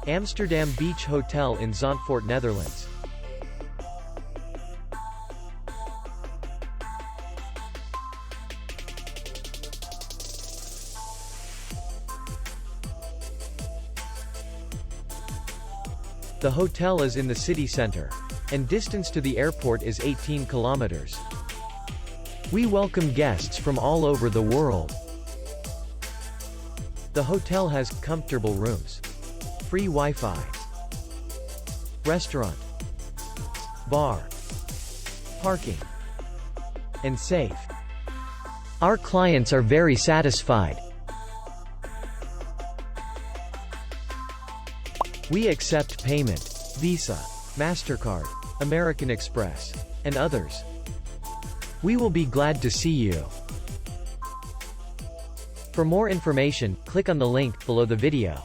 Amsterdam Beach Hotel in Zandvoort, Netherlands. The hotel is in the city center, and distance to the airport is 18 kilometers. We welcome guests from all over the world. The hotel has comfortable rooms, free Wi-Fi, restaurant, bar, parking, and safe. Our clients are very satisfied. We accept payment, Visa, MasterCard, American Express, and others. We will be glad to see you. For more information, click on the link below the video.